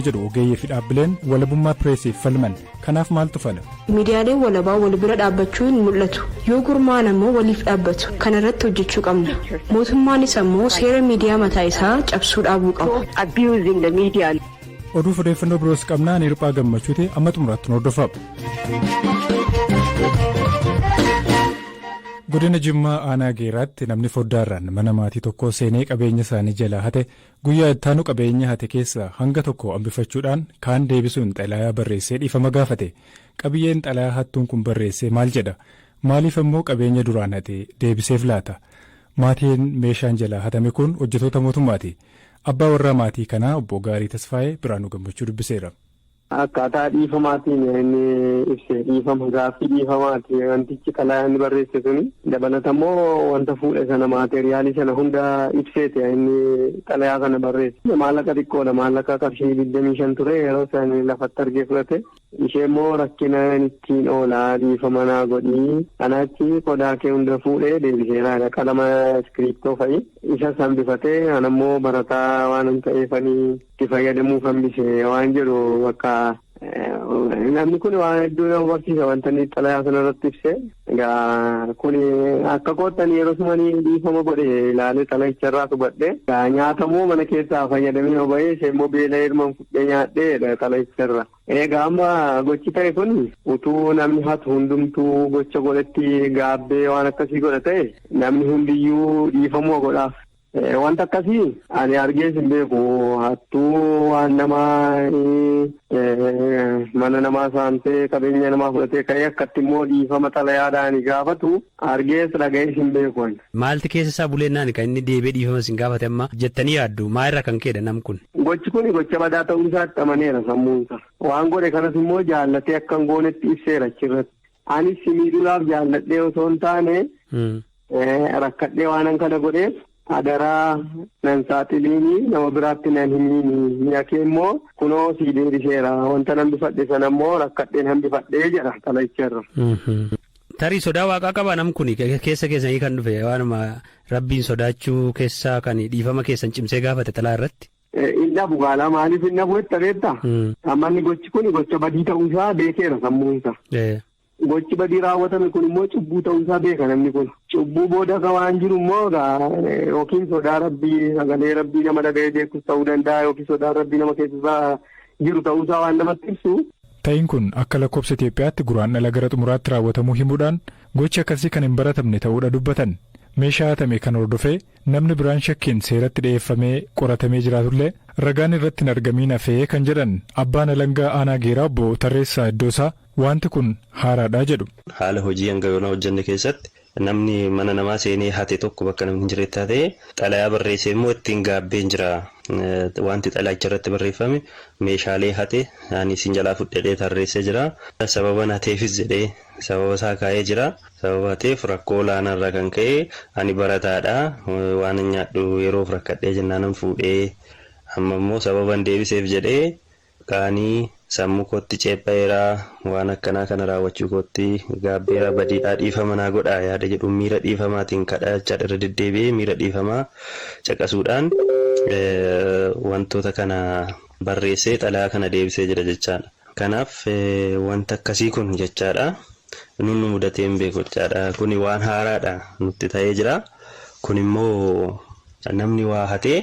jedhu ogeeyyii fi dhaabbileen walabummaa pireesiif falman kanaaf maaltu fala? Miidiyaaleen walabaa wal bira dhaabbachuu hin mul'atu. Yoo gurmaan ammoo waliif dhaabbatu. Kana irratti hojjechuu qabna. Mootummaanis ammoo seera miidiyaa mataa isaa cabsuu dhaabuu qaba. Oduuf odeeffannoo biroos qabnaa ani Hirphaa Gammachuuti amma xumuraatti hordofaa. Godina Jimmaa aanaa Geeraatti namni foddaarraan mana maatii tokkoo seenee qabeenya isaanii jalaa hate guyyaa ittaanu qabeenya hate keessaa hanga tokko hambifachuudhaan kaan deebisuun xalayaa barreessee dhiifama gaafate. Qabiyyeen xalayaa hattuun kun barreessee maal jedha? Maaliif immoo qabeenya duraan hate deebiseef laata? Maatiin meeshaan jalaa hatame kun hojjetoota mootummaati. Abbaa warraa maatii kanaa obbo Gaarii Tasfaayee Biraanuu Gammachuu dubbiseera. Akkaataa dhiifamaatiin inni ibsee dhiifama gaaffii dhiifamaati wantichi xalayaan barreesse suni dabalatammoo wanta fuudhe sana maateriyaalii sana hunda ibseeti inni xalayaa kana barreesse. Maallaqa xiqqoodha, maallaqa qarshii 25 ture yeroo san lafatti argee fudhate. Ishee immoo rakkina ittiin oolaa dhiifama naa godhii kanaachi qodaa kee hunda fuudhee deebiseera qalama iskiriiptoo fa'i isa sanbifatee anammoo barataa waan ta'eefanii itti fayyadamuuf hambise waan jedhu bakka namni kun waan hedduu nama barsiisa wanta inni xalayaa sana irratti ibse. Egaa kun akka koottanii yeroo sumanii dhiifama godhe ilaalee xalayicha irraa subadhe nyaatamuu mana keessaa fayyadamee oba'ee ishee immoo beela hirman fudhee nyaadhee xalayicha irra. Egaa amma gochi ta'e kun utuu namni hatu hundumtuu gocha godhetti gaabbee waan akkasii godha ta'e namni hundiyyuu dhiifamuu godhaaf. Wanta akkasii ani argees hin beeku. Hattuu waan namaa mana namaa saamtee qabeenya namaa fudhatee ka'ee akkatti immoo dhiifama xalayaadhaan gaafatu argees dhaga'ees hin beeku. Maalti keessa isaa buleennaan kan inni deebi'ee dhiifama sin gaafate amma jettanii yaaddu maalirraa kan ka'edha nam kun? Gochi kun gocha badaa ta'uu isaatti amaneera sammuunsa. Waan godhe kanas immoo jaallatee akka hin goonetti ibseera achirratti. Anis miidhuudhaaf jaalladhee osoo hin taane rakkadhee waanan kana godheef. Adaraa nan saaxiliini nama biraatti nan himiini mi'a kee immoo kunoo sii deebiseera wanta nan bifadhe sana immoo rakkadheen hambifadhee jedha xalayicharra. Tarii sodaa waaqaa qaba nam kun keessa keessanii kan dhufe waanuma rabbiin sodaachuu keessaa kan dhiifama keessan cimsee gaafate xalaa irratti. Inni bugaalaa maaliif inni bu'etta beektaa? Ammanni gochi kun gocha badii ta'uu isaa beekeera sammuunsa. Gochi badii raawwatame kun immoo cubbuu ta'uu isaa beeka namni kun. Cubbuu booda ka waan jiru immoo yookiin sodaa rabbii sagalee rabbii nama dhaga'ee beekus ta'uu danda'a yookiin sodaa rabbii nama keessaa jiru ta'uu isaa waan namatti ibsu. Ta'iin kun akka lakkoofsa Itoophiyaatti guraandhala gara xumuraatti raawwatamuu himuudhaan gochi akkasii kan hin baratamne ta'uudha dubbatan. Meeshaa hatame kan hordofee namni biraan shakkiin seeratti dhiyeeffamee qoratamee jiraatullee ragaan irratti hin argamiin hafee kan jedhan abbaan alangaa aanaa Geeraa obbo Tarreessaa Iddoosaa wanti kun haaraadhaa jedhu. Haala hojii hanga yoonaa hojjenne keessatti namni mana namaa seenee hate tokko bakka namni hin jirretti hatee xalayaa barreessee immoo ittiin gaabbeen jira. Wanti xalayicha irratti barreeffame meeshaalee hate ani isin jalaa fudhadhee tarreessee jira. Sababa hateefis jedhee sababa isaa kaa'ee jira. Sababa hateef rakkoo olaanaarraa kan ka'e ani barataadha waan nyaadhu yeroof rakkadhee jennaan fuudhee amma immoo sababan deebiseef jedhee qaanii sammuu kootti ceephaa'eera waan akkanaa kana raawwachuu kootti gaabbeera badiidhaa dhiifama naa godhaa yaada jedhu miira dhiifamaatiin kadhachaa irra deddeebi'ee miira dhiifamaa caqasuudhaan wantoota kana barreessee xalayaa kana deebisee jira jechaadha. Kanaaf wanta akkasii kun jechaadha nun mudatee hin beeku jechaadha. Kuni waan haaraadha nutti ta'ee jira. Kun immoo namni waa hatee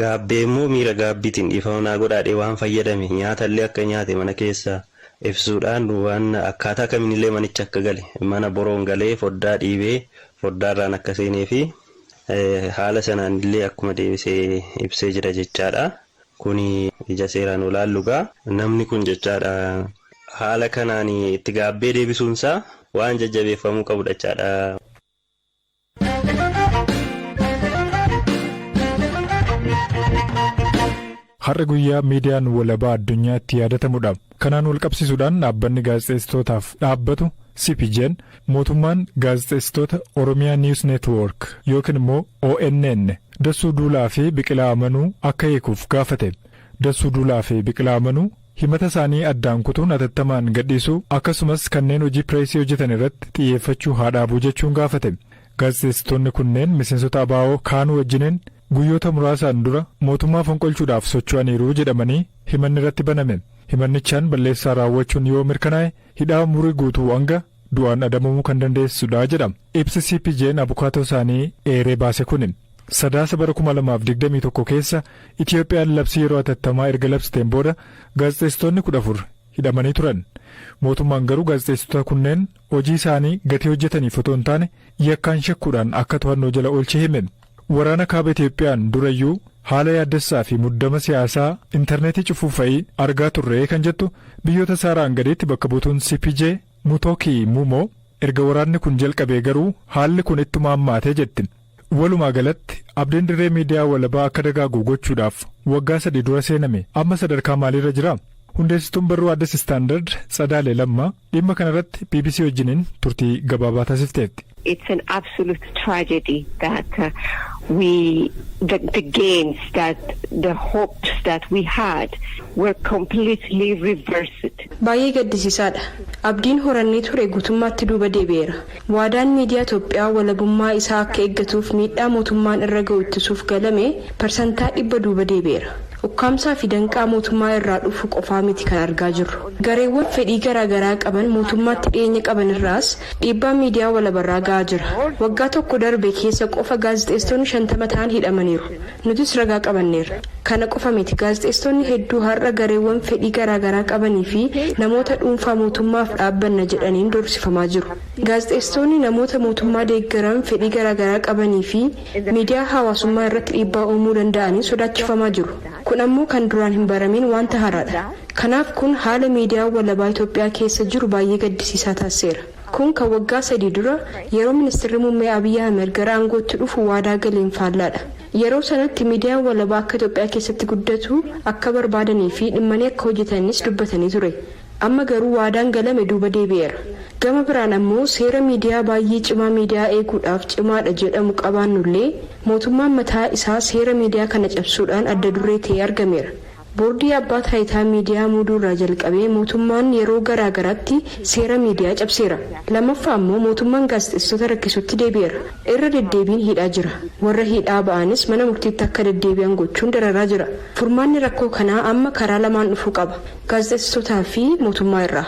gaabbee immoo miira gaabbiitiin dhiifama naa godhaadhee waan fayyadame nyaatallee akka nyaate mana keessa ibsuudhaan waan akkaataa kamiinillee manicha akka gale mana boroon galee foddaa dhiibee foddaarraan akka seenee fi haala sanaan illee akkuma deebisee ibsee jira jechaadha. Kuni ija seeraan olaallugaa namni kun jechaadha haala kanaan itti gaabbee deebisuunsaa waan jajjabeeffamuu qabudha jechaadha. Har'a guyyaa miidiyaan walabaa addunyaatti yaadatamudha. Kanaan wal qabsiisuudhaan dhaabbanni gaazexeessitootaaf dhaabbatu CPJ'n mootummaan gaazexeessitoota Oromiyaa News Network yookiin immoo ONN Dassuu Duulaa fi Biqilaa Amanuu akka hiikuuf gaafate. Dassuu Duulaa fi Biqilaa Amanuu himata isaanii addaan kutuun hatattamaan gadhiisuu akkasumas kanneen hojii pireesii hojjetan irratti xiyyeeffachuu haa dhaabuu jechuun gaafate. Gaazexeessitoonni kunneen miseensota ABO kaanuu wajjiniin guyyoota muraasaan dura mootummaa fonqolchuudhaaf socho'aniiru jedhamanii himanni irratti baname. Himannichaan balleessaa raawwachuun yoo mirkanaa'e hidhaa umurii guutuu hanga du'aan adabamuu kan dandeessudha jedhama. Ibsi CPJ'n abukaatoo isaanii eeree baase kun sadaasa bara 2021 keessa Itiyoophiyaan labsii yeroo atattamaa erga labsiteen booda gaazexeessitoonni 14 hidhamanii turan. Mootummaan garuu gaazexeessitoota kunneen hojii isaanii gatii hojjetaniif otoo hin taane yakkaan shakkuudhaan akka to'annoo jala oolchee hime. Waraana kaaba Itiyoophiyaan durayyuu haala yaaddessaa fi muddama siyaasaa intarneetii cufuu fa'ii argaa turree kan jettu biyyoota saaraan gadiitti bakka buutuun CPJ Mutookii Muumoo erga waraanni kun jalqabee garuu haalli kun ittuma hammaatee jetti. Walumaa galatti abdiin dirree miidiyaa walabaa akka dagaagu gochuudhaaf waggaa 3 dura seename amma sadarkaa maaliirra jira? Hundeessituun barruu Addis Istaandard Tsadaale Lammaa dhimma kanarratti BBC wajjiniin turtii gabaabaa taasifteetti. It's an absolute tragedy that the gains that the hopes that we had were completely reversed. Baay'ee gaddisiisaadha. Abdiin horannee ture guutummaatti duuba deebi'eera. Waadaan miidiyaa Itoophiyaa walabummaa isaa akka eeggatuuf miidhaa mootummaan irra ga'u ittisuuf galame parsantaa 100 duuba deebi'eera. Ukkaamsaa fi danqaa mootummaa irraa dhufu qofaa miti kan argaa jirru. Gareewwan fedhii garaagaraa qaban mootummaatti dhiyeenya qaban irraas dhiibbaa miidiyaa walabarraa ga'aa jira. Waggaa tokko darbe keessa qofa gaazexeessitoonni 50 ta'an hidhamaniiru. Nutis ragaa qabanneerra. Kana qofa miti gaazexeessitoonni hedduu har'a gareewwan fedhii garaagaraa qabanii fi namoota dhuunfaa mootummaaf dhaabbanna jedhaniin dorsifamaa jiru. Gaazexeessitoonni namoota mootummaa deeggaran fedhii garaagaraa qabanii fi miidiyaa hawaasummaa irratti dhiibbaa uumuu danda'anii sodaachifamaa jiru. Kun ammoo kan duraan hin baramin wanta haaraadha. Kanaaf kun haala miidiyaa walabaa Itoophiyaa keessa jiru baay'ee gaddisiisaa taasiseera. Kun kan waggaa 3 dura yeroo ministeerri muummee Abiyyi Ahmed gara aangootti dhufu waadaa galeen faallaadha. Yeroo sanatti miidiyaan walabaa akka Itoophiyaa keessatti guddatu akka barbaadanii fi dhimmanii akka hojjetanis dubbatanii ture. Amma garuu waadaan galame duuba deebi'eera. Gama biraan ammoo seera miidiyaa baay'ee cimaa miidiyaa eeguudhaaf cimaadha jedhamu qabaannullee mootummaan mataa isaa seera miidiyaa kana cabsuudhaan adda duree ta'ee argameera. Boordii abbaa taayitaa miidiyaa muuduurraa jalqabee mootummaan yeroo garaagaraatti seera miidiyaa cabseera. Lammaffaa ammoo mootummaan gaazexeessitoota rakkisutti deebi'eera. Irra deddeebiin hidhaa jira. Warra hidhaa ba'anis mana murtiitti akka deddeebi'an gochuun dararaa jira. Furmaanni rakkoo kanaa amma karaa lamaan dhufuu qaba. Gaazexeessitootaa fi mootummaa irraa.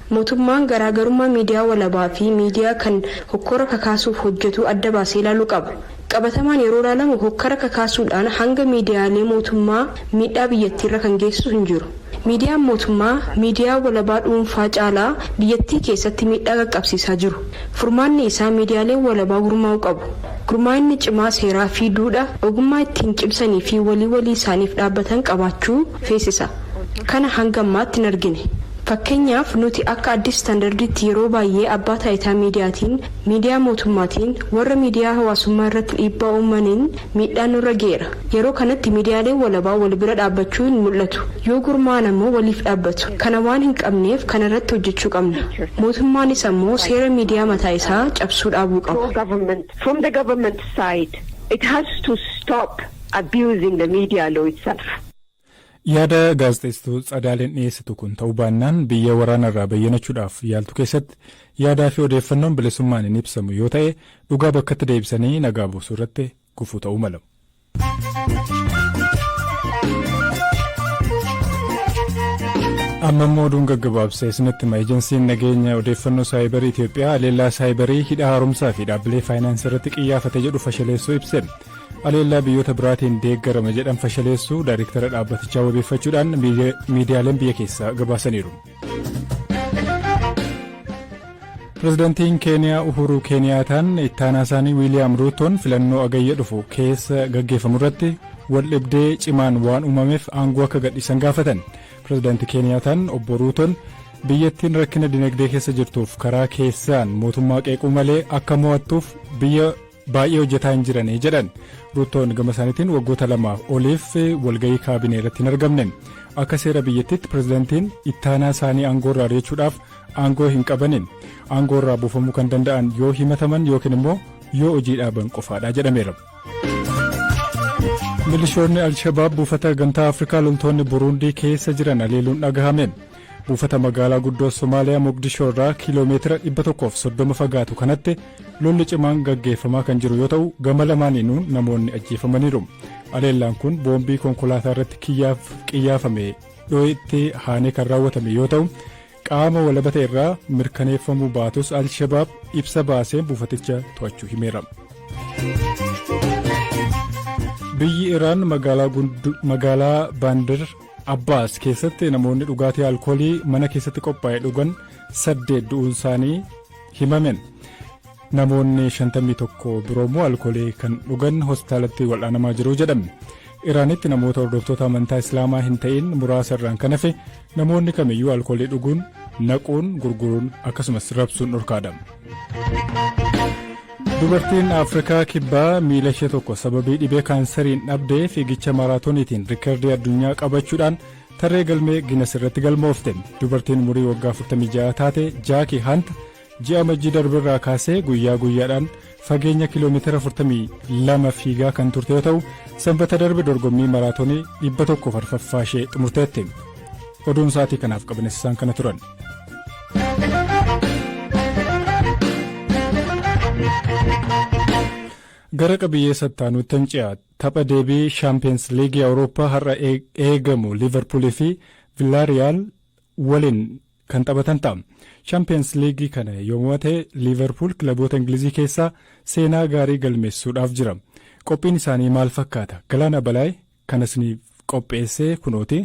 Mootummaan garaagarummaa miidiyaa walabaa fi miidiyaa kan hokkora kakaasuuf hojjetu adda baasee ilaaluu qaba. Qabatamaan yeroo ilaalamu hokkora kakaasuudhaan hanga miidiyaalee mootummaa miidhaa biyyattiirra kan geessisu hin jiru. Miidiyaan mootummaa miidiyaa walabaa dhuunfaa caalaa biyyattii keessatti miidhaa qaqqabsiisaa jiru. Furmaanni isaa miidiyaaleen walabaa gurmaa'uu qabu. Gurmaa'inni cimaa seeraa fi duudhaa ogummaa ittiin cimsanii fi walii isaaniif dhaabbatan qabaachuu feesisa. Kana hanga ammaatti hin argine. Fakkeenyaaf nuti akka Addis Istaandarditti yeroo baay'ee abbaa taayitaa miidiyaatiin miidiyaa mootummaatiin warra miidiyaa hawaasummaa irratti dhiibbaa uumaniin miidhaan nurra ga'eera. Yeroo kanatti miidiyaaleen walabaa wal bira dhaabbachuu hin mul'atu. Yoo gurmaa'an ammoo waliif dhaabbatu. Kana waan hin qabneef kana irratti hojjechuu qabna. Mootummaanis ammoo seera miidiyaa mataa isaa cabsuu dhaabuu qaba. From the government side, it has to stop abusing the media law itself. Yaada gaazexeessituu Tsadaaleen dhiyeessitu kun ta'uu baannaan biyya waraanarraa bayyanachuudhaaf yaaltu keessatti yaadaa fi odeeffannoon bilisummaan hin ibsamu yoo ta'e dhugaa bakkatti deebisanii nagaa buusuu irratti gufuu ta'uu mala. Amma immoo oduun gaggabaabsee isinitti hima. Ejensiin nageenya odeeffannoo saayibarii Itoophiyaa aleellaa saayibarii hidha haaromsaa fi dhaabbilee faayinaansii irratti xiyyeeffate jedhu fashaleessuu ibse. Aleellaa biyyoota biraatiin deeggarama jedhan fashaleessuu daayireektara dhaabbatichaa wabeeffachuudhaan miidiyaaleen biyya keessaa gabaasaniiru. Pireezidaantiin Keeniyaa Uhuru Keeniyaataan ittaanaa isaanii Wiiliyaam Ruutoon filannoo agayya dhufu keessa gaggeeffamu irratti wal dhibdee cimaan waan uumameef aangoo akka gadhiisan gaafatan. Pireezidaantii Keeniyaataan obbo Ruutoon biyyattiin rakkina dinagdee keessa jirtuuf karaa keessaan mootummaa qeequu malee akka mo'attuuf biyya baay'ee hojjetaa hin jiranii jedhan. Ruutoon gama isaaniitiin waggoota 2 oliif walgahii kaabinee irratti hin argamne. Akka seera biyyattiitti pireezidaantiin ittaanaa isaanii aangoorraa ari'achuudhaaf aangoo hin qabanin. Aangoorraa buufamuu kan danda'an yoo himataman yookiin immoo yoo hojii dhaaban qofaadha jedhameera. Milishoonni Alshabaab buufata gamtaa Afrikaa loltoonni Buruundii keessa jiran aleeluun dhagahame. buufata magaalaa guddoo Somaaliyaa Mogadishoo irraa kiiloomeetira 130 fagaatu kanatti lolli cimaan gaggeeffamaa kan jiru yoo ta'u gama lamaaniinuu namoonni ajjeefamaniiru. Aleellaan kun boombii konkolaataa irratti qiyyaafame dhoo'etti haanee kan raawwatame yoo ta'u qaama walabata irraa mirkaneeffamuu baatus Al-Shabaab ibsa baasee buufaticha to'achuu himeera. Biyyi Iraan magaalaa Baandir Abbaas keessatti namoonni dhugaatii alkoolii mana keessatti qophaa'e dhugan 8 du'uun isaanii himamen. Namoonni 51 biroo immoo alkoolii kan dhugan hospitaalatti wal'aanamaa jiru jedhame. Iraanitti namoota hordoftoota amantaa Islaamaa hin ta'in muraasa irraan kan hafe namoonni kamiyyuu alkoolii dhuguun, naquun, gurguruun akkasumas rabsuun dhorkaadha. Dubartiin Afrikaa kibbaa miila ishee tokko sababii dhibee kaansariin dhabdee fiigicha maaraatooniitiin riikardii addunyaa qabachuudhaan tarree galmee Giinas irratti galmoofte. Dubartiin umurii waggaa 46 taate Jaakii Hant ji'a Majjii darbirraa kaasee guyyaa guyyaadhaan fageenya kiiloomeetira 42 fiigaa kan turte yoo ta'u sanbata darbe dorgommii maaraatoonii 100 farfaffaa ishee xumurteetti. Oduun sa'aatii kanaaf qabanis isaan kana turan. Gara qabiyyee sattaanuutti ce'a tapha deebii Shaampiyoons Liigii Awurooppaa har'a eegamu Liivarpuulii fi Villaariyaal waliin kan taphatan ta'a. Shaampiyoons Liigii kana yommuu ta'e Liivarpuul kilaboota Ingilizii keessaa seenaa gaarii galmeessuudhaaf jira. Qophiin isaanii maal fakkaata? Galaana Balaay kan isiniif qopheessee kunooti.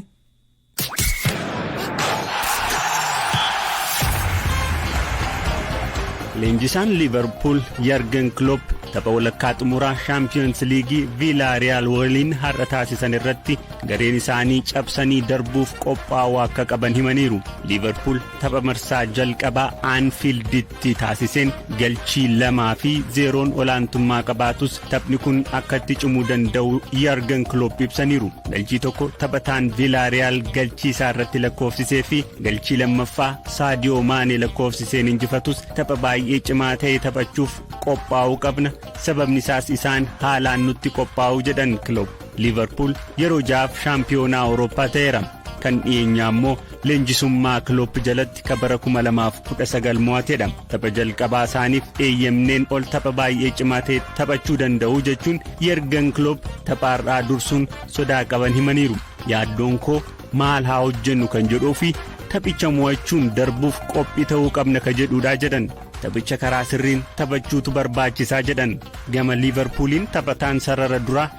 Leenjisaan Liivarpuul Yargen Klopp tapha walakkaa xumuraa Shaampiyoons Liigii Villaariyaal waliin har'a taasisan irratti gareen isaanii cabsanii darbuuf qophaa'uu akka qaban himaniiru. Liivarpuul tapha marsaa jalqabaa Aanfiilditti taasiseen galchii 2-0 olaantummaa qabaatus taphni kun akka itti cimuu danda'u Yargen Klopp ibsaniiru. Galchii tokko taphataan Villaariyaal galchii isaa irratti lakkoofsisee fi galchii lammaffaa Saadiyoo Maanee lakkoofsiseen injifatus tapha baay'ee cimaa ta'e taphachuuf qophaa'uu qabna. Sababni isaas isaan haalaan nutti qophaa'uu jedhan Klopp. Liivarpuul yeroo jahaaf shaampiyoonaa Awurooppaa ta'eera. Kan dhiyeenyaa immoo leenjisummaa Klopp jalatti bara 2019 mo'ateedha. Tapha jalqabaa isaaniif eeyyamneen ol tapha baay'ee cimaa ta'e taphachuu danda'u jechuun Yargen Klopp taphaarraa dursuun sodaa qaban himaniiru. Yaaddoon koo maal haa hojjennu kan jedhuu fi taphicha mo'achuun darbuuf qophii ta'uu qabna ka jedhuudha jedhan. Taphicha karaa sirriin taphachuutu barbaachisaa jedhan. Gama Liivarpuuliin taphataan sarara duraa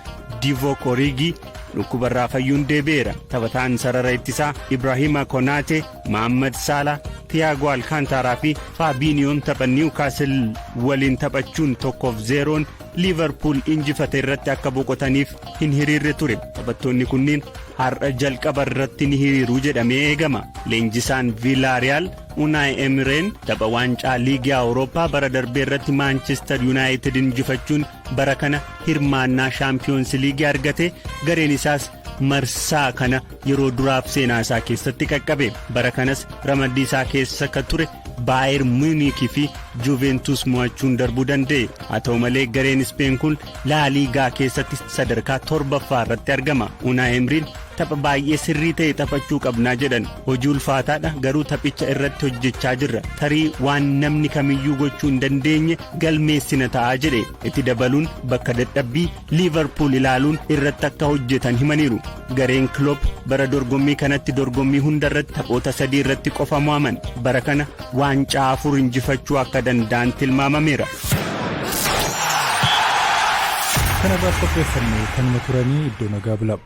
Divock Origi dhukkubarraa fayyuun deebi'eera. Taphataan sarara ittisaa Ibrahima Konaate, Mohamed Salah, Thiago Alcantara fi Fabinhoon tapha Newcastle waliin taphachuun 1-0 Liivarpuul injifate irratti akka boqotaniif hin hiriirre ture. Taphattoonni kunniin har'a jalqaba irratti ni hiriiru jedhamee eegama. Leenjisaan Villaariyaal Unai Emireen tapha waancaa liigii Awurooppaa bara darbee irratti Maanchestar Yuunaayitid injifachuun bara kana hirmaannaa Shaampiyoons Liigii argate. Gareen isaas marsaa kana yeroo duraaf seenaa isaa keessatti qaqqabe. Bara kanas ramaddii isaa keessa kan ture Baayer Muuniikii fi Juventus mo'achuun darbuu danda'e. Haa ta'u malee gareen Ispeen kun Laaliigaa keessatti sadarkaa 7ffaa irratti argama. Unai Emireen tapha baay'ee sirrii ta'e taphachuu qabnaa jedhan. Hojii ulfaataadha, garuu taphicha irratti hojjechaa jirra. Tarii waan namni kamiyyuu gochuu hin dandeenye galmeessina ta'aa jedhe. Itti dabaluun bakka dadhabbii Liivarpuul ilaaluun irratti akka hojjetan himaniiru. Gareen Klopp bara dorgommii kanatti dorgommii hunda irratti taphoota 3 irratti qofa mo'aman. Bara kana waancaa 4 injifachuu akka danda'an tilmaamameera. Kana irraa qopheeffannee kanuma turanii iddoo nagaa bulaa.